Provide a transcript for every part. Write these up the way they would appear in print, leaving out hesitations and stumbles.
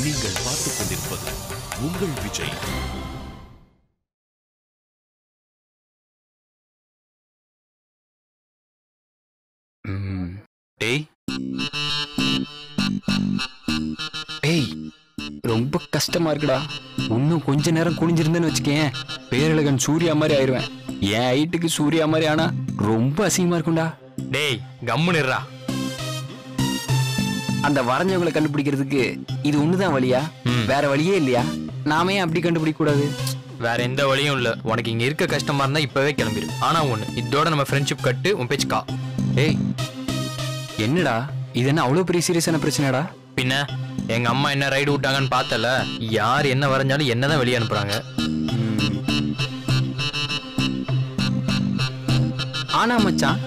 நீங்கள் பார்த்துக் கொண்டிருப்பது உங்கள் விஜய். டேய் ரொம்ப கஷ்டமா இருக்குடா. இன்னும் கொஞ்ச நேரம் குனிஞ்சிருந்தேன்னு வச்சுக்கேன், பேரழகன் சூர்யா மாதிரி ஆயிடுவேன். என் ஹைட்டுக்கு சூர்யா மாதிரி ஆனா ரொம்ப அசிங்கமா இருக்கும்டா. டேய் கம்முன்னுறா. அந்த வரைஞ்சவங்களை கண்டுபிடிக்கிறதுக்கு இது ஒண்ணுதான் வழியா? வேற வழியே இல்லையா? நாமே அப்படி கண்டுபிடிக்க கூடாது. வேற எந்த வழியும் இல்ல. உனக்கு இங்க இருக்க கஷ்டமா இருந்தா இப்பவே கிளம்பிடு. ஆனா ஒண்ணு, இதோட நம்ம ஃப்ரெண்ட்ஷிப் கட்டு. உன் பேச்சுக்கா. ஏய் என்னடா இது, என்ன அவ்வளவு பெரிய சீரியஸான பிரச்சனைடா? பின்ன எங்க அம்மா என்ன ரைடு விட்டாங்கன்னு பார்த்தல. யார் என்ன வரைஞ்சாலும் என்னதான் வெளியே அனுப்புறாங்க. ஆனா மச்சான்,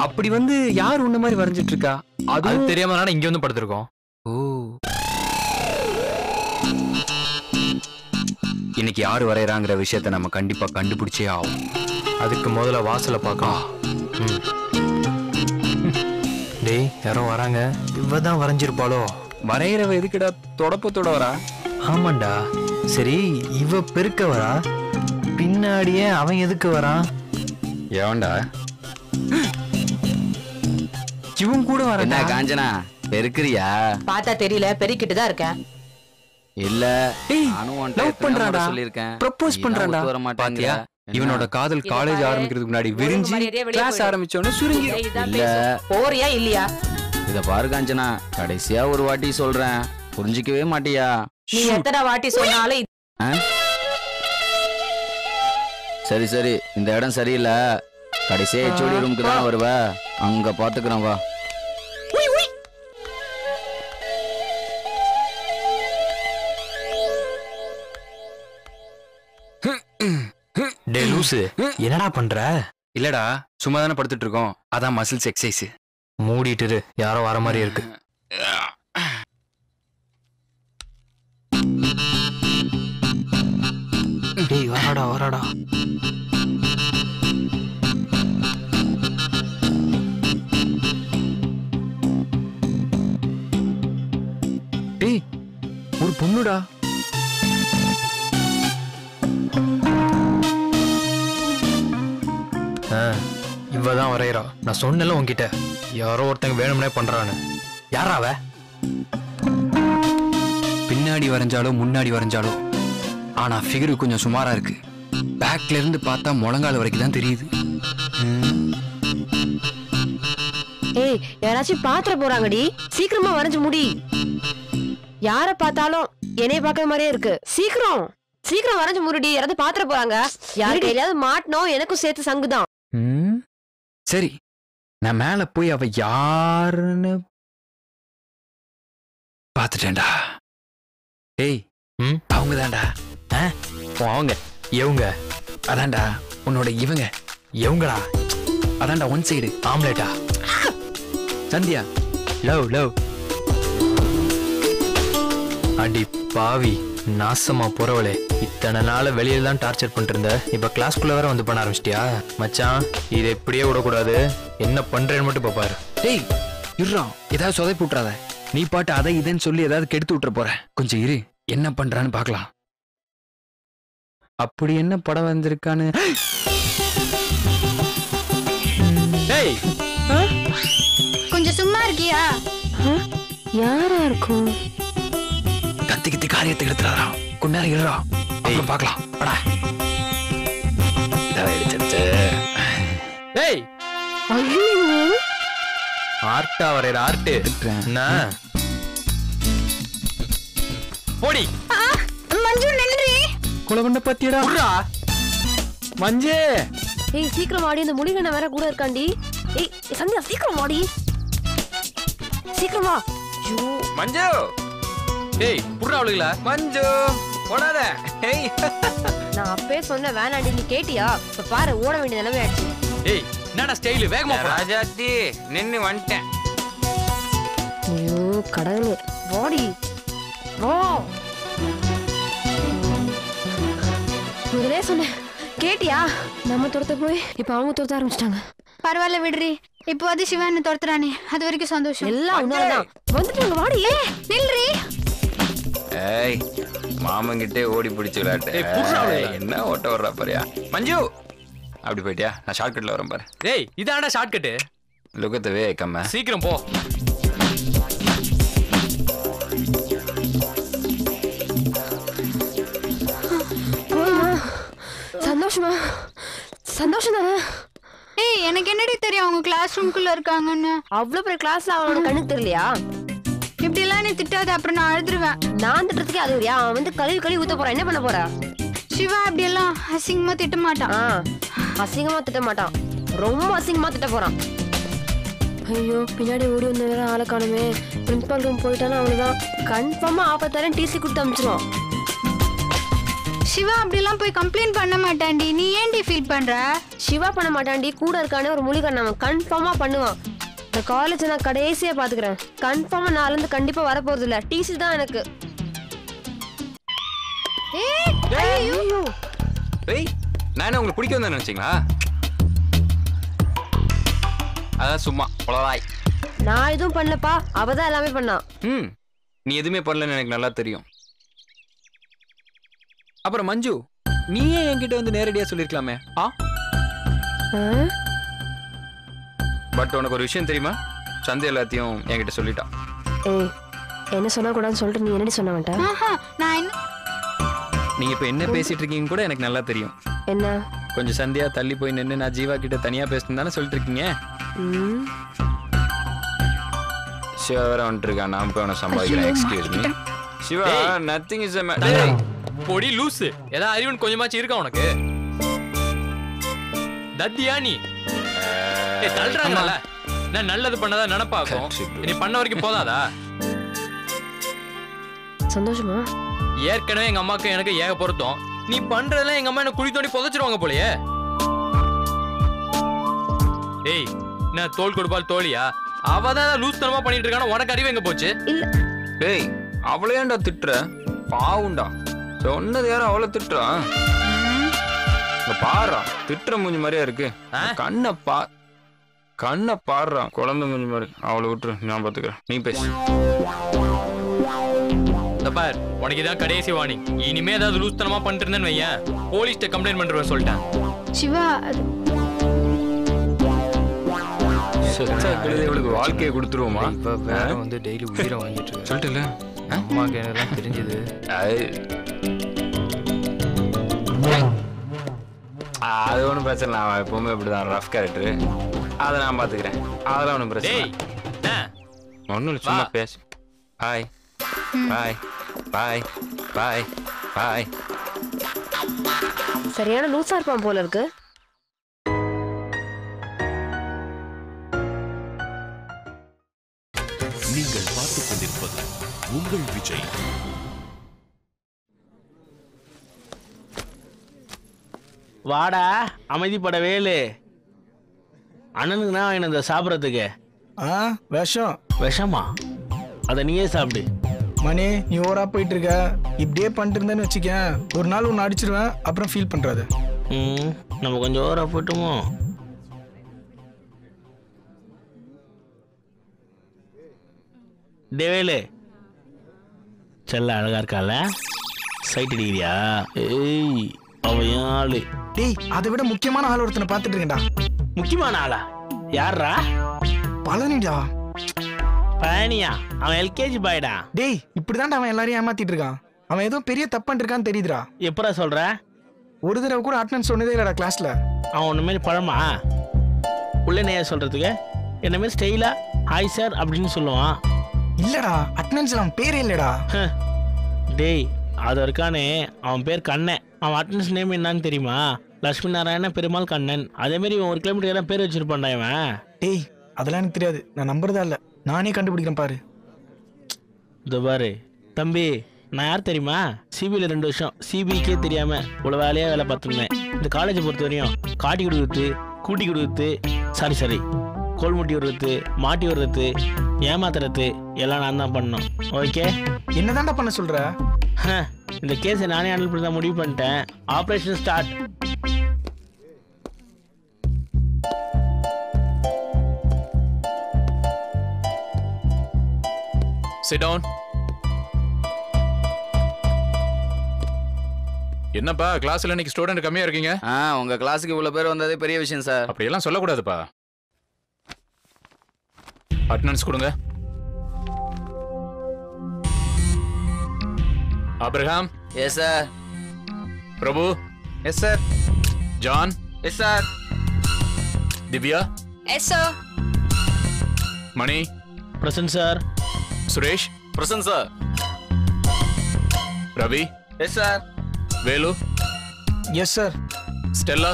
அப்படி வந்து யார் உன்ன மாதிரி வரைஞ்சிட்டு இருக்கா? அது தெரியாம தானே இங்க வந்து படுத்திருக்கோம். ஓ, இன்னைக்கு யாரு வரையறாங்கிற விஷயத்த நம்ம கண்டிப்பா கண்டுபிடிச்சே ஆகும். அதுக்கு முதல்ல வாசலை பார்க்கலாம். டேய் யாரோ வராங்க. இவதான் வரைஞ்சிருப்பாளோ? வரைகிறவ எதுக்குடா தொடப்பத்தோட வரா? ஆமாண்டா. சரி இவ பெருக்க வரா, பின்னாடியே அவன் எதுக்கு வரான்? ஏவன்டா இவன் கூட வர? என்ன காஞ்சனா பெருக்கிறியா? பார்த்தா தெரியல, பெருக்கிட்டு தான் இருக்கேன். இல்ல லவ் பண்றான்டா, ப்ரப்போஸ் பண்றான்டா. பாத்தியா, இவனோட காதல் காலேஜ் ஆரம்பிக்கிறதுக்கு முன்னாடி விரிஞ்சு கிளாஸ் ஆரம்பிச்சோன்னு சுருங்கி. இல்ல போறியா இல்லையா? இத பாரு காஞ்சனா, கடைசியா ஒரு வாட்டி சொல்றேன், புரிஞ்சிக்கவே மாட்டியா? நீ எத்தனை வாட்டி சொன்னாலும். சரி சரி, இந்த இடம் சரியில்லை. கடைசியா HOD ரூமுக்கு தான் வருவ, அங்க பாத்துக்கிறேன் வா. டே லூசு, என்னடா பண்ற? இல்லடா சும்மா தானே படுத்துட்டு இருக்கோம், அதான் மசில்ஸ் எக்ஸசைஸ். மூடிட்டு யாரோ வர மாதிரி இருக்கு. டேய் வராடா வராடா. டேய் ஒரு பொண்ணுடா. இவதான் வரையறா. நான் சொன்னல உன்கிட்ட, யாரோ ஒருத்தங்க வேணும்னே பண்றான்னு. யாரா அவ? பின்னாடி வரைஞ்சாலோ முன்னாடி வரைஞ்சாலோ, ஆனா ஃபிகர் கொஞ்சம் சுமாரா இருக்கு. பேக்ல இருந்து பார்த்தா முழங்கால் வரைக்கும் தான் தெரியுது. ஏய் யாராச்சும் பாத்திர போறாங்கடி, சீக்கிரமா வரைஞ்சு முடி. யார பார்த்தாலும் என்னைய பாக்குற மாதிரியே இருக்கு. சீக்கிரம் சீக்கிரம் வரைஞ்சு முடி, யாராவது பாத்திர போறாங்க. யாரு கையிலாவது மாட்டணும், எனக்கும் சேர்த்து சங்குதான். சரி, நான் மேல போய் அவ யாருன்னு பாத்துட்டேன்டா. ஏய் அவங்க தான்டா. அவங்க எவங்க? அதான்டா உன்னோட இவங்க. எவங்களா? அதான்டா ஒன் சைடு ஆம்லேட்டா? சந்தியா. Love love. அடி பாவி, நாசமா போறவளே. இத்தனை நாள வெளியில தான் டார்ச்சர் பண்ணிட்டு இருந்த, இப்ப கிளாஸ்க்குள்ள வேற வந்து பண்ண ஆரம்பிச்சிட்டியா? மச்சான் இதை இப்படியே விடக்கூடாது. என்ன பண்றேன்னு மட்டும் பாப்பாரு. டேய் இருறா, ஏதாவது சொதை போட்டுறாத. நீ பாட்டு அதை இதன்னு சொல்லி ஏதாவது கெடுத்து விட்டுற போற. கொஞ்சம் இரு, என்ன பண்றான்னு பாக்கலாம். அப்படி என்ன படம் வந்திருக்கான்னு. டேய் கொஞ்சம் சும்மா இருக்கியா? யாரா இருக்கும்? கத்தி கத்தி காரியத்தை எடுத்துறாரா. கொஞ்ச நேரம் இருறா, அப்புறம் பாக்கலாம். அடா டேய் ஆர்ட்டா வரையற ஆர்ட் என்ன? போடி. மஞ்சு நில்லுடி. குலகொண்ட பத்தியடா மஞ்சே. ஏய் சீக்கிரம் வாடி, அந்த முனிகண்ண வேற கூட இருக்காண்டி. ஏய் சந்தியா சீக்கிரம் வாடி, சீக்கிரம் வா. மஞ்சு. டேய் புறா அவளுங்களா? மஞ்சு ஓடாத. ஏய் நான் அப்பவே சொன்ன வேணாண்டி, நீ கேட்டியா? இப்ப பாரு, ஓட வேண்டிய நிலைமை ஆயிடுச்சு. ஏய் என்னடா ஸ்டைல், வேகமா போ. ராஜாத்தி நின்னு வந்துட்டேன். ஐயோ கடவுளே, வாடி வா. முதலே சொன்னேன், கேட்டியா? நம்ம துரத்த போய் இப்ப அவங்க துரத்த ஆரம்பிச்சிட்டாங்க. பரவாயில்ல விடுறி, இப்போ அது சிவன் துரத்துறானே, அது வரைக்கும் சந்தோஷம். எல்லாம் உன்னாலதான். வந்துட்டாங்க, வாடி. நில்றி. ஏய் மாமங்கிட்டே ஓடி பிடிச்சி விளையாட்டு என்ன ஓட்ட வர்றா பாரியா மஞ்சு அப்படி போயிட்டியா நான் ஷார்ட்கட்ல வரேன் பாரு டேய் இதான்டா ஷார்ட்கட் லுக்கத்தவே கம்ம சீக்கிரம் போ சந்தோஷமா சந்தோஷம் தானே ஏய் எனக்கு என்னடி தெரியும் அவங்க கிளாஸ் ரூம்குள்ள இருக்காங்கன்னு. அவ்வளவு பெரிய கிளாஸ்ல அவனோட கண்ணுக்கு தெரியலையா? இப்படி எல்லாம் நீ திட்டாத, அப்புறம் நான் அழுதுருவேன். நான் திட்டத்துக்கே அது அவன் வந்து கழுவி ஊத்த போறான். என்ன பண்ண போற? சிவா அப்படி எல்லாம் அசிங்கமா திட்ட மாட்டான். அசிங்கமா திட்ட மாட்டான், ரொம்ப அசிங்கமா திட்ட போறான். ஐயோ பின்னாடி ஓடி வந்த வேற ஆளை காணுமே. பிரின்சிபால் ரூம் போயிட்டானா அவனுதான் கன்ஃபார்மா ஆபத்தாரன் டிசி கொடுத்து அனுப்பிச்சிருவான். சிவா அப்படி எல்லாம் போய் கம்ப்ளைண்ட் பண்ண மாட்டான்டி. நீ ஏன்டி ஃபீல் பண்ற? சிவா பண்ண மாட்டான்டி, கூட இருக்கானே ஒரு மொழி கண்ணவன் கன்ஃபார்மா பண்ணுவான். இந்த காலேஜ் நான் கடைசியா பாத்துக்கிறேன். கன்ஃபார்மா நால இருந்து கண்டிப்பா வர போறது இல்ல. டிசி தான் எனக்கு. நான் உங்களுக்கு பிடிக்கும் தான் நினைச்சீங்களா? அதான் சும்மா பொலராய். நான் எதுவும் பண்ணலப்பா, அவதான் எல்லாமே பண்ணான். நீ எதுவுமே பண்ணலன்னு எனக்கு நல்லா தெரியும். அப்புறம் மஞ்சு நீயே என்கிட்ட வந்து நேரடியா சொல்லிருக்கலாமே. பட் உனக்கு ஒரு விஷயம் தெரியுமா? சந்தை எல்லாத்தையும் என்கிட்ட சொல்லிட்டான். ஏய் என்ன சொன்னா கூடாதுன்னு சொல்லிட்டு நீ என்னடி சொன்ன வேண்டாம். நீங்க இப்ப என்ன பேசிட்டு இருக்கீங்க கூட எனக்கு நல்லா தெரியும். என்ன கொஞ்சம் சந்தியா தள்ளி போய் நின்று நான் ஜீவா கிட்ட தனியா பேசணும் தானே சொல்லிட்டு இருக்கீங்க. சிவா வேற வந்துட்டு இருக்கா. நான் போய் அவனை சம்பாதிக்கிறேன். Excuse me Shiva, nothing is பொடி லூசு. ஏதாவது அறிவுன்னு கொஞ்சமாச்சு இருக்கா உனக்கு? தத்தியா நீ தள்ளுறாங்கல்ல. நான் நல்லது பண்ணதா நினைப்பாக்கும். நீ பண்ண வரைக்கும் போதாதா? சந்தோஷமா? ஏற்கனவே எங்க அம்மாக்கு எனக்கு ஏக பொருத்தம். நீ பண்றதெல்லாம் எங்க அம்மா என்ன குழி தோண்டி புதைச்சிருவாங்க போலயே. ஏய் நான் தோல் கொடுப்பால் தோழியா? அவதான் லூஸ் தனமா பண்ணிட்டு இருக்கான. உனக்கு அறிவு எங்க போச்சு? இல்ல டேய் அவளையாண்டா திட்டுற? பாவுண்டா சொன்னது யாரும் அவளை திட்டுறா? பாடுறா திட்டுற மூஞ்சி மாதிரியா இருக்கு. கண்ணை பாடுறான் குழந்தை மூஞ்சி மாதிரி. அவளை விட்டுரு, நான் பாத்துக்கிறேன். நீ பேசு. பார் உனக்கு இதான் கடைசி வார்னிங். இனிமே ஏதாவது லூஸ் தனமா பண்ணிட்டு இருந்தேன்னு வையேன், போலீஸ்ட்ட கம்ப்ளைண்ட் பண்றேன் சொல்லிட்டேன். சிவா இவளுக்கு வாழ்க்கையை கொடுத்துருவோமா? வேற வந்து டெய்லி உயிரை வாங்கிட்டு சொல்லிட்டு அம்மாக்கு எனக்கு தெரிஞ்சது. அது ஒன்றும் பிரச்சனை. நான் எப்பவுமே இப்படிதான் ரஃப் கேரக்டர். அதை நான் பாத்துக்கிறேன். அதெல்லாம் ஒன்றும் பிரச்சனை. ஒன்றும் இல்லை, சும்மா பேசு. பாய் பாய் பாய் பாய் பாய். சரியான லூசா இருப்பான் போல இருக்கு. நீங்கள் பார்த்துக் கொண்டிருப்பது உங்கள் விஜய். வாடா அமைதிப்பட வேலு. அண்ணனுக்கு தான் வாங்கின இந்த சாப்பிட்றதுக்கு. விஷம். விஷமா? அதை நீயே சாப்பிடு. மணி நீ ஓரா போயிட்டு இருக்க. இப்படியே பண்ணிட்டு இருந்தேன்னு வச்சுக்கேன், ஒரு நாள் ஒன்று அடிச்சிருவேன், அப்புறம் ஃபீல் பண்றாது. நம்ம கொஞ்சம் ஓரா போட்டுமோ? டேவேலு செல்ல அழகா இருக்கால? சைட் அடிக்கிறியா? ஏய் அவன் ஆளு. டேய் அதை விட முக்கியமான ஆள் ஒருத்தனை பார்த்துட்டு இருக்கேன்டா. முக்கியமான ஆளா? யாரா? பழனிடா. பழனியா? அவன் எல்கேஜி பாய்டா. டேய் இப்படிதான்டா அவன் எல்லாரையும் ஏமாத்திட்டு இருக்கான். அவன் ஏதோ பெரிய தப்பு இருக்கான்னு தெரியுதுடா. எப்படா சொல்ற? ஒரு தடவை கூட அட்டெண்டன்ஸ் சொன்னதே இல்லடா கிளாஸ்ல. அவன் ஒன்று மாரி பழமா? உள்ள நேய சொல்றதுக்கு என்ன மாரி ஸ்டைலா ஹாய் சார் அப்படின்னு சொல்லுவான். இல்லடா அட்டெண்டன்ஸ்ல அவன் பேரே இல்லடா. டேய் அது இருக்கானே, அவன் பேர் கண்ணன். அவன் அட்டெண்டன்ஸ் நேம் என்னன்னு தெரியுமா? லட்சுமி நாராயண பெருமாள் கண்ணன். அதே மாதிரி இவன் 1 கிலோமீட்டர் எல்லாம் பேர் வச்சிருப்பான்டா இவன். டேய் அதெல்லாம் எனக்கு தெரியாது, நான் நம்புறதா இல்ல, நானே கண்டுபிடிக்கிறேன் பாரு. இதோ பாரு தம்பி, நான் யார் தெரியுமா? சிபியில் 2 வருஷம் சிபிக்கே தெரியாம இவ்வளோ வேலையாக வேலை பார்த்துருந்தேன். இந்த காலேஜை பொறுத்த வரையும் காட்டி கொடுக்குறது, கூட்டி கொடுக்குறது, சாரி கோல் முட்டி விடுறது, மாட்டி விடுறது, ஏமாத்துறது எல்லாம் நான் தான் பண்ணணும். ஓகே? என்னதான்டா பண்ண சொல்ற? இந்த கேஸை நானே ஹேண்டில் பண்ண முடிவு பண்ணிட்டேன். Operation start. Sit down. என்னப்பா கிளாஸ்ல இன்னைக்கு ஸ்டூடெண்ட் கம்மியா இருக்கீங்க? உங்க கிளாஸுக்கு இவ்வளவு பேர் வந்ததே பெரிய விஷயம் சார். அப்படியெல்லாம் சொல்லக்கூடாதுப்பா. அட்டெண்டன்ஸ் கொடுங்க. Abraham. Yes sir. Prabhu. Yes sir. John. Yes sir. Divya. Yes sir. Mani. Present sir. Suresh. Present sir. Ravi. Yes sir. Velu. Yes sir. Stella.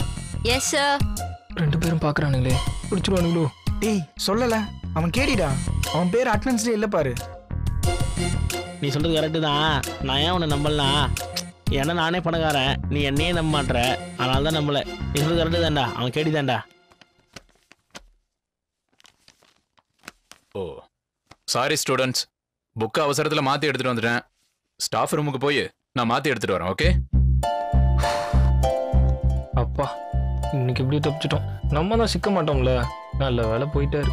Yes sir. 2 பேரும் பாக்குறானுங்களே, பிடிச்சிருவானுங்களோ? டேய் சொல்லல, அவன் கேடிடா. அவன் பேர் அட்டெண்டன்ஸ்ல இல்ல பாரு. நீ சொல்றது கரெக்டு தான். நான் ஏன் உன்னை நம்பலாம்? ஏன்னா நானே பணக்காரன், நீ என்னையே நம்ப மாட்டேற. அதனால தான் நம்பல. நீ சொல்றது கரெக்டு தான்டா, அவன் கேடி தான்டா. ஓ சாரி ஸ்டூடெண்ட்ஸ், புக்கை அவசரத்தில் மாற்றி எடுத்துட்டு வந்துட்டேன். ஸ்டாஃப் ரூமுக்கு போய் நான் மாற்றி எடுத்துட்டு வரேன். ஓகே? அப்பா இன்னைக்கு எப்படி தப்பிச்சிட்டோம். நம்ம தான் சிக்க மாட்டோம்ல. நல்ல வேலை போயிட்டாரு.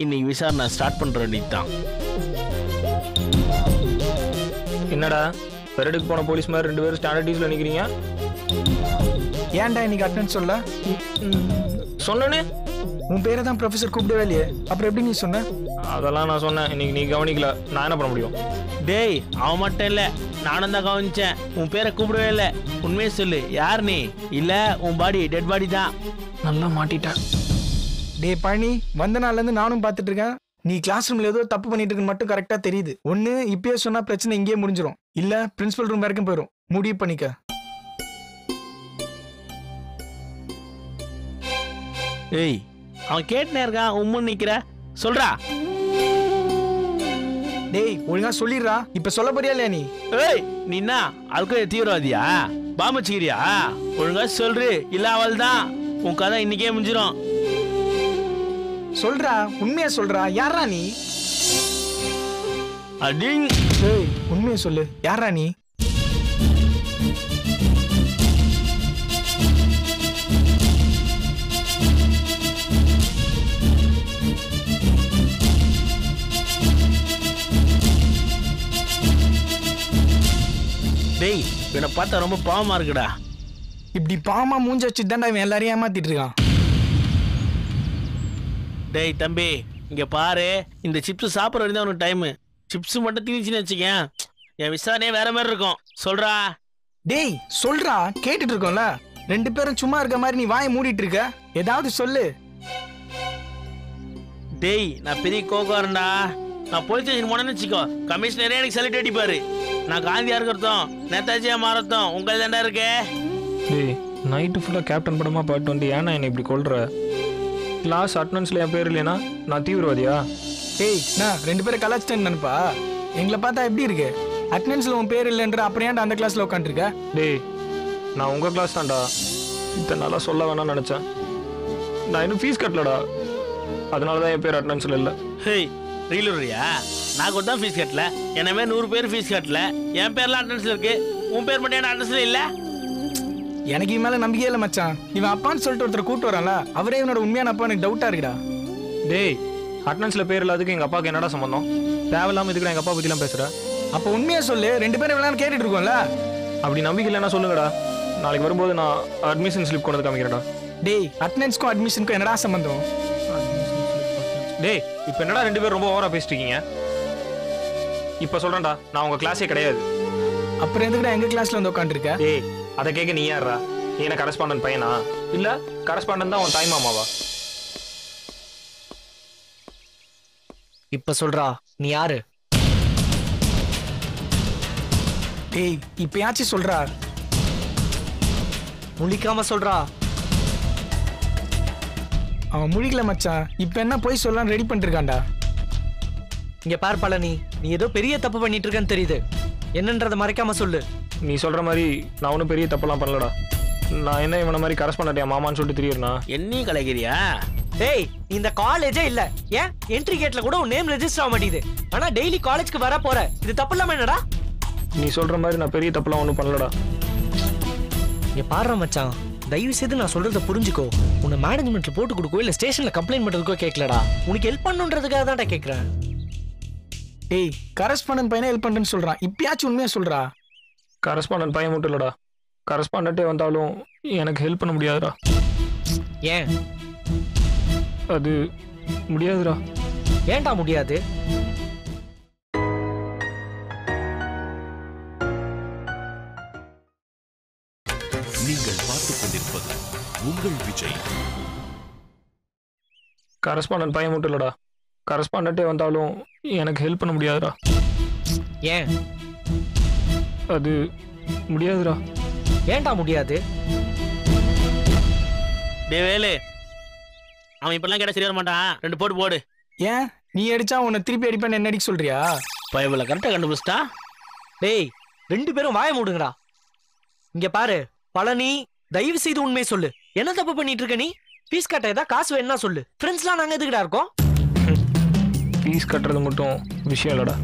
இன்னைக்கு விசாரணை ஸ்டார்ட் பண்ற வேண்டியது தான். என்னடா பெரடுக்கு போன போலீஸ் மாதிரி 2 பேரும் ஸ்டாண்டர்ட் டீஸ்ல நிக்கிறீங்க? ஏன்டா இன்னைக்கு அட்டெண்டன்ஸ் சொல்ல சொன்னனே? உன் பேரை தான் ப்ரொஃபசர் கூப்பிடவே இல்லையே, அப்புறம் எப்படி நீ சொன்ன? அதெல்லாம் நான் சொன்னேன். இன்னைக்கு நீ கவனிக்கல, நான் என்ன பண்ண முடியும்? டேய் அவன் மட்டும் இல்ல, நானும் தான் கவனிச்சேன். உன் பேரை கூப்பிடவே இல்லை. உண்மையை சொல்லு, யார் நீ? இல்ல உன் பாடி டெட் பாடி தான். நல்லா மாட்டிட்டேன். டே பழனி, வந்த நாள்ல இருந்து நானும் பார்த்துட்டு இருக்கேன். நீ கிளாஸ் ரூம்ல ஏதோ தப்பு பண்ணிட்டு இருக்குன்னு மட்டும் கரெக்டா தெரியுது. ஒண்ணு இப்பயே சொன்னா பிரச்சனை இங்கேயே முடிஞ்சிடும், இல்ல பிரின்சிபல் ரூம் வரைக்கும் போயிடும். முடிவு பண்ணிக்க. ஏய் அவன் கேட்டுனே இருக்கான், உம்முன்னு நிக்கிற. சொல்றா. டேய் ஒழுங்கா சொல்லிடுறா. இப்ப சொல்ல போறியா இல்லையா நீ? ஏய் நீ என்ன அதுக்கு தீவிரவாதியா? பாம்பச்சிக்கிறியா? ஒழுங்கா சொல்று, இல்ல அவள் தான் உன் கதை இன்னைக்கே முடிஞ்சிடும். சொல்றா, உண்மையா சொல்றா. யாரா நீ? அடிங். ஏய் உண்மையா சொல்லு, யாரா நீ? டேய் இவனை பார்த்தா ரொம்ப பாவமா இருக்குடா. இப்படி பாவமா மூஞ்ச வச்சுட்டு தான்டா இவன் எல்லாரையும் ஏமாத்திட்டு இருக்கான். டேய் தம்பி இங்க பாரு, இந்த சிப்ஸ் சாப்பிட்ற வரைக்கும் உனக்கு டைமு. சிப்ஸ் மட்டும் திணிச்சுன்னு வச்சுக்கேன், என் விசாரணையே வேற மாதிரி இருக்கும். சொல்றா. டேய் சொல்றா, கேட்டுட்டு இருக்கோம்ல. 2 பேரும் சும்மா இருக்க மாதிரி நீ வாயை மூடிட்டு இருக்க. ஏதாவது சொல்லு. டேய் நான் பெரிய கோகாரன்டா. நான் போலீஸ் ஸ்டேஷன் போனேன்னு வச்சுக்கோ, கமிஷனரே எனக்கு செலிட் அடிப்பாரு. நான் காந்தியா இருக்கிறதும் நேதாஜியா மாறதும் உங்கள் தாண்டா இருக்கே. டேய் நைட்டு ஃபுல்லாக கேப்டன் படமாக பாட்டு வந்து ஏன்னா என்னை இப்படி கொள்ற? கிளாஸ் அட்டெண்டன்ஸில் என் பேர் இல்லைன்னா நான் தீவிரவாதியா? டேய் நான் 2 பேரும் கலாச்சிட்டேன்னு நினைப்பா. எங்களை பார்த்தா எப்படி இருக்கு? அட்டெண்டன்ஸ்ல உன் பேர் இல்லைன்ற அப்புறம் ஏன்டா அந்த கிளாஸ்ல உட்காந்துருக்க? டேய் நான் உங்கள் கிளாஸ் தான்டா. இத்தனை நாளாக சொல்ல வேணாம்னு நினச்சேன். நான் இன்னும் ஃபீஸ் கட்டலடா, அதனால தான் என் பேர் அட்டெண்டன்ஸில் இல்லை. ஹேய் ரீலூரியா? நான் கூட தான் ஃபீஸ் கட்டல. என்னமே 100 பேர் ஃபீஸ் கட்டல. என் பேர்லாம் அட்டெண்டன்ஸ்ல இருக்கு, உன் பேர் மட்டும் என்ன அட்டெண்டன்ஸ்ல இல்லை? எனக்கு இவன் மேல நம்பிக்கையே இல்லை மச்சான். இவன் அப்பான்னு சொல்லிட்டு ஒருத்தர் கூப்பிட்டு வரான்ல, அவரே இவனோட உண்மையான அப்பா. எனக்கு டவுட்டா இருக்குடா. டேய் அட்டெண்டன்ஸில் பேர் இல்லாததுக்கு எங்கள் அப்பாவுக்கு என்னடா சம்பந்தம்? தேவையில்லாமல் இதுக்கு எங்கள் அப்பா பற்றிலாம் பேசுகிறேன். அப்போ உண்மையா சொல்லு. 2 பேரும் விளையாண்டு கேட்டுட்டு இருக்கோம்ல. அப்படி நம்பிக்கை இல்லைன்னா சொல்லுங்கடா. நாளைக்கு வரும்போது நான் அட்மிஷன் ஸ்லிப் கொண்டு வந்து காமிக்கிறேன்டா. டேய் அட்டெண்டன்ஸ்க்கும் அட்மிஷனுக்கும் என்னடா சம்பந்தம்? டேய் இப்போ என்னடா 2 பேரும் ரொம்ப ஓவரா பேசிட்டு இருக்கீங்க? இப்போ சொல்றேன்டா, நான் உங்க கிளாஸே கிடையாது. அப்புறம் எதுக்குடா எங்க கிளாஸ்ல வந்து உட்காந்துருக்க? டேய் அதை கேட்க நீ யாரா? நீ என்ன கரஸ்பாண்டன்ட் பையனா இல்ல கரஸ்பாண்டன்ட் தான் உன் தாய் மாமாவா? இப்ப சொல்றா, நீ யாரு? டேய் இப்பயாச்சும் சொல்றா. முழிக்காம சொல்றா. அவன் முழிக்கல மச்சான். இப்ப என்ன போய் சொல்லலாம் ரெடி பண்ணிருக்கான்டா. இங்க பார் பழனி, நீ ஏதோ பெரிய தப்பு பண்ணிட்டு இருக்கன்னு தெரியுது. என்னன்றத மறைக்காம சொல்லு. நீ சொல்ற மாதிரி நான் ஒன்றும் பெரிய தப்பெல்லாம் பண்ணலடா. நான் என்ன இவனை மாதிரி கரஸ்பாண்டன்ட் என் மாமான்னு சொல்லிட்டு தெரியுறா? என்னையும் கலைக்கிறியா? டேய் நீ இந்த காலேஜே இல்ல. ஏன் என்ட்ரி கேட்ல கூட உன் நேம் ரெஜிஸ்டர் ஆக மாட்டேங்குது. ஆனா டெய்லி காலேஜ்க்கு வர போற. இது தப்பு இல்லாம என்னடா? நீ சொல்ற மாதிரி நான் பெரிய தப்பெல்லாம் ஒன்றும் பண்ணலடா. இங்க பாரு மச்சான், தயவு செய்து நான் சொல்றத புரிஞ்சுக்கோ. உன்னை மேனேஜ்மெண்ட்ல போட்டு கொடுக்கோ இல்ல ஸ்டேஷன்ல கம்ப்ளைண்ட் பண்றதுக்கோ கேட்கலடா. உனக்கு ஹெல்ப் பண்ணுன்றதுக்காக தான்டா கேட்கறேன். டேய் கரஸ்பாண்டன்ட் பையனை ஹெல்ப் பண்றேன்னு சொல்றான். இப்பயாச்சும் உண்மையா சொல்றா. கரஸ்பாண்டன்ட் பையன் மட்டும் இல்லடா, கரஸ்பாண்டன்ட்டே வந்தாலும் எனக்கு ஹெல்ப் பண்ண முடியாதுடா. ஏன்? அது முடியாதுடா. ஏன்டா முடியாது? நீங்கள் பார்த்துக் கொண்டிருப்பது உங்கள் விஜய். கரஸ்பாண்டன்ட் பையன் மட்டும் இல்லடா, கரஸ்பாண்டன்ட்டே வந்தாலும் எனக்கு ஹெல்ப் பண்ண முடியாதுடா. ஏன்? அது முடியாதுடா. ஏன்டா முடியாது? டே வேலு, அவன் இப்பெல்லாம் கேட்டா சரியா மாட்டான், 2 போட்டு போடு. ஏன் நீ அடிச்சா உன்னை திருப்பி அடிப்பேன்னு என்ன அடிக்க சொல்றியா? பைபிள கரெக்டா கண்டுபிடிச்சிட்டா. டேய் 2 பேரும் வாய மூடுங்கடா. இங்க பாரு பழனி, தயவு செய்து உண்மையை சொல்லு. என்ன தப்பு பண்ணிட்டு இருக்க நீ? ஃபீஸ் கட்ட ஏதா காசு வேணா சொல்லு. ஃப்ரெண்ட்ஸ்லாம் நாங்க எதுக்குடா இருக்கோம்? ஃபீஸ் கட்டுறது மட்டும் விஷயம் இல்லடா,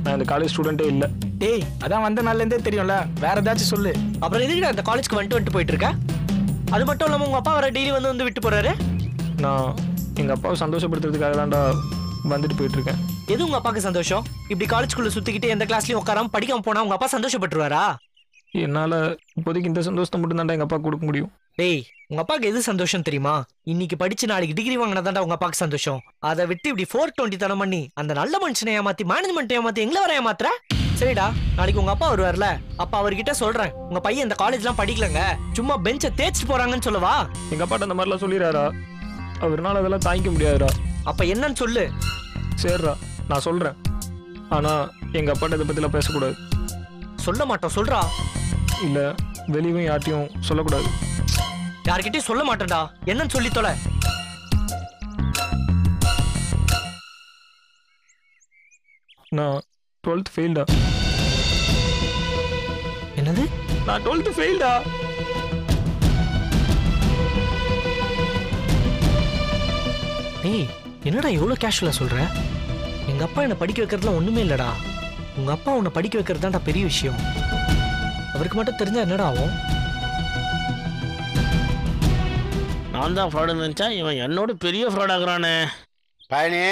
நான் இந்த காலேஜ் ஸ்டூடெண்ட்டே இல்லை. டேய் அதான் வந்த நாள்ல இருந்தே தெரியும்ல, வேற ஏதாச்சும் சொல்லு. அப்புறம் எதுக்குடா இந்த காலேஜ்க்கு வந்துட்டு போயிட்டு இருக்க? அது மட்டும் இல்லாம உங்க அப்பா வர டெய்லி வந்து விட்டு போறாரு. நான் எங்க அப்பாவை சந்தோஷப்படுத்துறதுக்காக தான்டா வந்துட்டு போயிட்டு இருக்கேன். எது உங்க அப்பாவுக்கு சந்தோஷம்? இப்படி காலேஜ்குள்ள சுத்திக்கிட்டு எந்த கிளாஸ்லயும் உட்காராம படிக்காம போனா உங்க அப்பா சந்தோஷப்பட்டுருவாரா? என்னால இப்போதைக்கு இந்த சந்தோஷத்தை மட்டும் தான்டா எங்க அப்பா கொடுக்க முடியும். டேய் உங்க அப்பாவுக்கு எது சந்தோஷம் தெரியுமா? இன்னைக்கு படிச்சு நாளைக்கு டிகிரி வாங்கினதாண்டா உங்க அப்பாவுக்கு சந்தோஷம். அதை விட்டு இப்படி 420 தனம் பண்ணி அந்த நல்ல மனுஷனை ஏமாத்தி மேனேஜ்மெண்ட் ஏமாத்தி எங்களை வர ஏமாத்துற? சரிடா, நாளைக்கு உங்க அப்பா வருவார்ல, அப்ப அவர்கிட்ட சொல்றேன் உங்க பையன் இந்த காலேஜ்லாம் படிக்கலங்க, சும்மா பெஞ்சை தேய்ச்சிட்டு போறாங்கன்னு சொல்லவா? எங்க அப்பாட்ட அந்த மாதிரிலாம் சொல்லிடுறாரா? அவர்னால அதெல்லாம் தாங்கிக்க முடியாதுடா. அப்ப என்னன்னு சொல்லு. சரிடா நான் சொல்றேன், ஆனா எங்க அப்பாட்ட இதை பத்திலாம் பேசக்கூடாது. சொல்ல மாட்டோம் சொல்றா. இல்ல வெளியும் யார்ட்டையும் சொல்லக்கூடாது. யார்கிட்டயும் சொல்ல மாட்டேன்டா. என்னன்னு சொல்லி தொலை. நான் 12th ஃபெயில்டா. என்னது? நான் 12th ஃபெயில்டா. ஏய் என்னடா எவ்வளவு கேஷுவலா சொல்ற? எங்க அப்பா என்ன படிக்க வைக்கிறதுல ஒண்ணுமே இல்லடா. உங்க அப்பா உன்னை படிக்க வைக்கிறது தான்டா பெரிய விஷயம். அவருக்கு மட்டும் தெரிஞ்சா என்னடா ஆகும்? நான் தான் ஃப்ராடுன்னு நினைச்சா இவன் என்னோட பெரிய ஃப்ராட் ஆகுறானே. பழனி